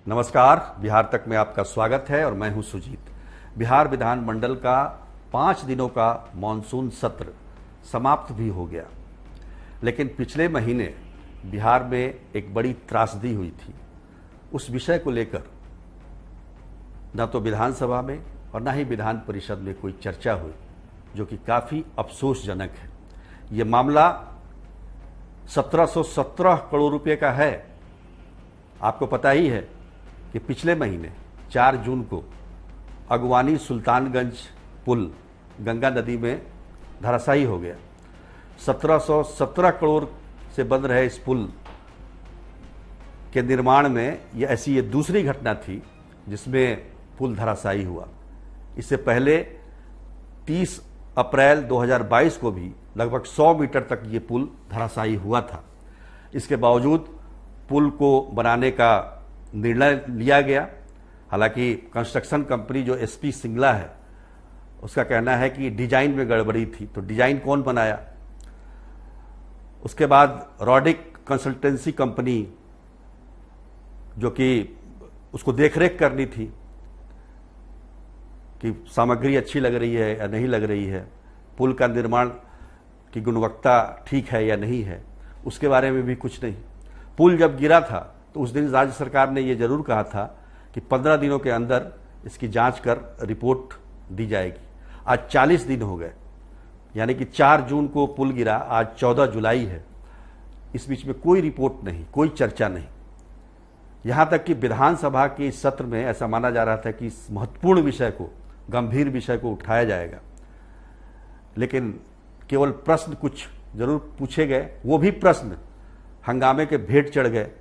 नमस्कार, बिहार तक में आपका स्वागत है और मैं हूं सुजीत। बिहार विधानमंडल का 5 दिनों का मानसून सत्र समाप्त भी हो गया, लेकिन पिछले महीने बिहार में एक बड़ी त्रासदी हुई थी। उस विषय को लेकर न तो विधानसभा में और न ही विधान परिषद में कोई चर्चा हुई, जो कि काफ़ी अफसोसजनक है। ये मामला 1717 करोड़ रुपए का है। आपको पता ही है कि पिछले महीने 4 जून को अगवानी सुल्तानगंज पुल गंगा नदी में धराशायी हो गया। 1717 करोड़ से बन रहे इस पुल के निर्माण में ये दूसरी घटना थी जिसमें पुल धराशायी हुआ। इससे पहले 30 अप्रैल 2022 को भी लगभग 100 मीटर तक ये पुल धराशायी हुआ था। इसके बावजूद पुल को बनाने का निर्णय लिया गया। हालांकि कंस्ट्रक्शन कंपनी जो एसपी सिंगला है, उसका कहना है कि डिजाइन में गड़बड़ी थी। तो डिजाइन कौन बनाया? उसके बाद रॉडिक कंसल्टेंसी कंपनी, जो कि उसको देखरेख करनी थी कि सामग्री अच्छी लग रही है या नहीं लग रही है, पुल का निर्माण की गुणवत्ता ठीक है या नहीं है, उसके बारे में भी कुछ नहीं। पुल जब गिरा था तो उस दिन राज्य सरकार ने ये जरूर कहा था कि 15 दिनों के अंदर इसकी जांच कर रिपोर्ट दी जाएगी। आज 40 दिन हो गए, यानी कि 4 जून को पुल गिरा, आज 14 जुलाई है। इस बीच में कोई रिपोर्ट नहीं, कोई चर्चा नहीं। यहाँ तक कि विधानसभा के इस सत्र में ऐसा माना जा रहा था कि इस महत्वपूर्ण विषय को, गंभीर विषय को उठाया जाएगा, लेकिन केवल प्रश्न कुछ जरूर पूछे गए। वो भी प्रश्न हंगामे के भेंट चढ़ गए।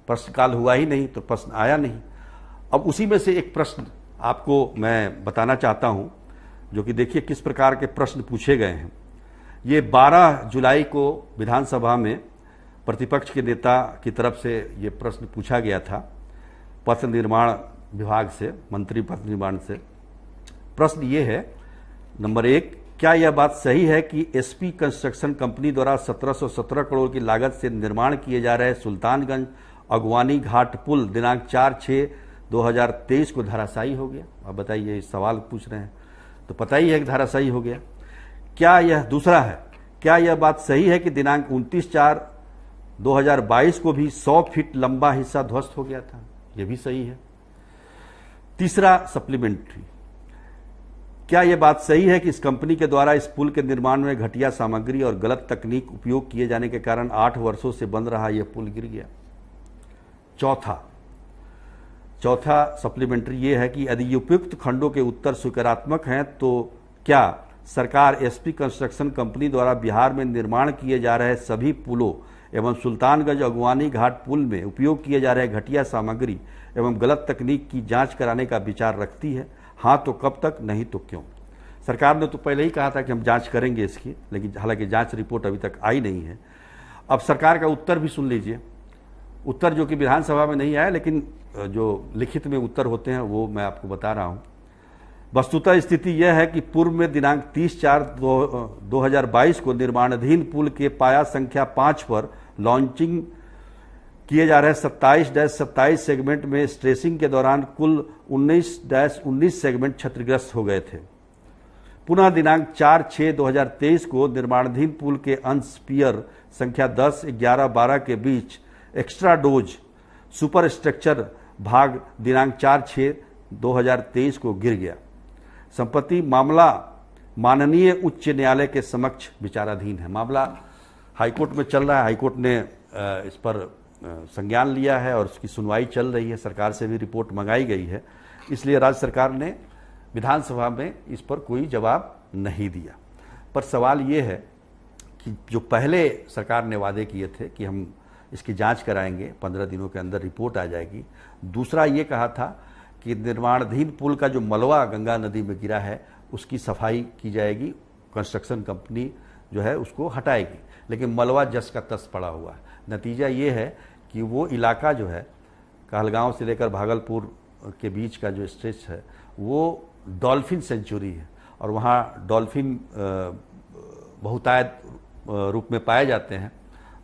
प्रश्नकाल हुआ ही नहीं तो प्रश्न आया नहीं। अब उसी में से एक प्रश्न आपको मैं बताना चाहता हूं, जो कि देखिए किस प्रकार के प्रश्न पूछे गए हैं। ये 12 जुलाई को विधानसभा में प्रतिपक्ष के नेता की तरफ से ये प्रश्न पूछा गया था, पथ निर्माण विभाग से, मंत्री पथ निर्माण से। प्रश्न ये है, नंबर 1, क्या यह बात सही है कि एसपी कंस्ट्रक्शन कंपनी द्वारा 1717 करोड़ की लागत से निर्माण किए जा रहे सुल्तानगंज अगवानी घाट पुल दिनांक 4/6/2023 को धराशायी हो गया? अब बताइए, इस सवाल पूछ रहे हैं तो पता ही है कि धराशायी हो गया। क्या यह दूसरा है, क्या यह बात सही है कि दिनांक 29/4/2022 को भी 100 फीट लंबा हिस्सा ध्वस्त हो गया था? यह भी सही है। तीसरा सप्लीमेंट्री, क्या यह बात सही है कि इस कंपनी के द्वारा इस पुल के निर्माण में घटिया सामग्री और गलत तकनीक उपयोग किए जाने के कारण 8 वर्षों से बन रहा यह पुल गिर गया? चौथा सप्लीमेंट्री ये है कि यदि उपयुक्त खंडों के उत्तर सकारात्मक हैं तो क्या सरकार एसपी कंस्ट्रक्शन कंपनी द्वारा बिहार में निर्माण किए जा रहे सभी पुलों एवं सुल्तानगंज अगवानी घाट पुल में उपयोग किए जा रहे घटिया सामग्री एवं गलत तकनीक की जांच कराने का विचार रखती है? हाँ तो कब तक, नहीं तो क्यों? सरकार ने तो पहले ही कहा था कि हम जांच करेंगे इसकी, लेकिन हालांकि जांच रिपोर्ट अभी तक आई नहीं है। अब सरकार का उत्तर भी सुन लीजिए। उत्तर जो कि विधानसभा में नहीं आया, लेकिन जो लिखित में उत्तर होते हैं वो मैं आपको बता रहा हूं। वस्तुतः स्थिति यह है कि पूर्व में दिनांक 30/4/2022 को निर्माणाधीन पुल के पाया संख्या 5 पर लॉन्चिंग किए जा रहे 27-27 सेगमेंट में स्ट्रेसिंग के दौरान कुल 19-19 सेगमेंट क्षतिग्रस्त हो गए थे। पुनः दिनांक 4/6/2023 को निर्माणाधीन पुल के अंश पियर संख्या 10, 11, 12 के बीच एक्स्ट्रा डोज सुपर स्ट्रक्चर भाग दिनांक 4/6/2023 को गिर गया। संपत्ति मामला माननीय उच्च न्यायालय के समक्ष विचाराधीन है। मामला हाईकोर्ट में चल रहा है। हाईकोर्ट ने इस पर संज्ञान लिया है और उसकी सुनवाई चल रही है। सरकार से भी रिपोर्ट मंगाई गई है, इसलिए राज्य सरकार ने विधानसभा में इस पर कोई जवाब नहीं दिया। पर सवाल ये है कि जो पहले सरकार ने वादे किए थे कि हम इसकी जांच कराएंगे, 15 दिनों के अंदर रिपोर्ट आ जाएगी। दूसरा ये कहा था कि निर्माणाधीन पुल का जो मलबा गंगा नदी में गिरा है उसकी सफाई की जाएगी, कंस्ट्रक्शन कंपनी जो है उसको हटाएगी, लेकिन मलबा जस का तस पड़ा हुआ है। नतीजा ये है कि वो इलाका जो है कहलगांव से लेकर भागलपुर के बीच का जो स्ट्रेच है वो डॉल्फिन सेंचुरी है और वहाँ डॉल्फिन बहुतायत रूप में पाए जाते हैं।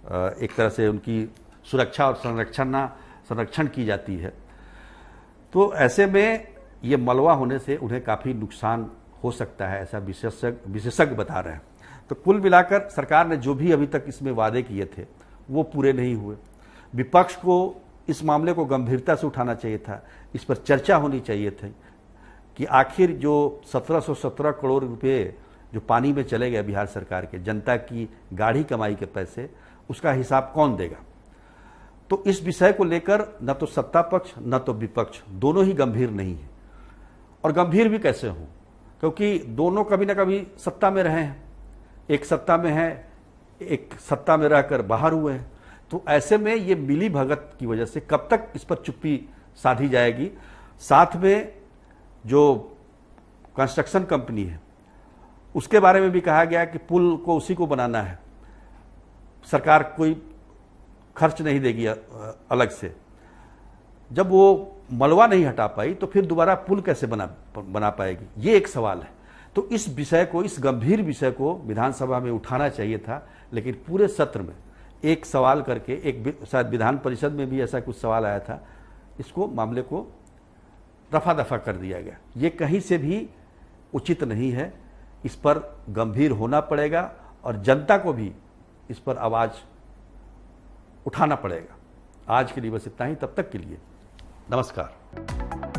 एक तरह से उनकी सुरक्षा और संरक्षण की जाती है। तो ऐसे में ये मलबा होने से उन्हें काफ़ी नुकसान हो सकता है, ऐसा विशेषज्ञ बता रहे हैं। तो कुल मिलाकर सरकार ने जो भी अभी तक इसमें वादे किए थे वो पूरे नहीं हुए। विपक्ष को इस मामले को गंभीरता से उठाना चाहिए था, इस पर चर्चा होनी चाहिए थी कि आखिर जो 1717 करोड़ रुपए जो पानी में चले गए बिहार सरकार के, जनता की गाढ़ी कमाई के पैसे, उसका हिसाब कौन देगा। तो इस विषय को लेकर न तो सत्ता पक्ष न तो विपक्ष दोनों ही गंभीर नहीं है। और गंभीर भी कैसे हों, क्योंकि दोनों कभी ना कभी सत्ता में रहे हैं, एक सत्ता में है, एक सत्ता में रहकर बाहर हुए हैं। तो ऐसे में ये मिली भगत की वजह से कब तक इस पर चुप्पी साधी जाएगी। साथ में जो कंस्ट्रक्शन कंपनी है उसके बारे में भी कहा गया कि पुल को उसी को बनाना है, सरकार कोई खर्च नहीं देगी अलग से। जब वो मलबा नहीं हटा पाई तो फिर दोबारा पुल कैसे बना पाएगी, ये एक सवाल है। तो इस विषय को, इस गंभीर विषय को विधानसभा में उठाना चाहिए था, लेकिन पूरे सत्र में एक सवाल करके, एक शायद विधान परिषद में भी ऐसा कुछ सवाल आया था, इसको मामले को रफा दफा कर दिया गया। ये कहीं से भी उचित नहीं है, इस पर गंभीर होना पड़ेगा और जनता को भी इस पर आवाज उठाना पड़ेगा। आज के लिए बस इतना ही, तब तक के लिए नमस्कार।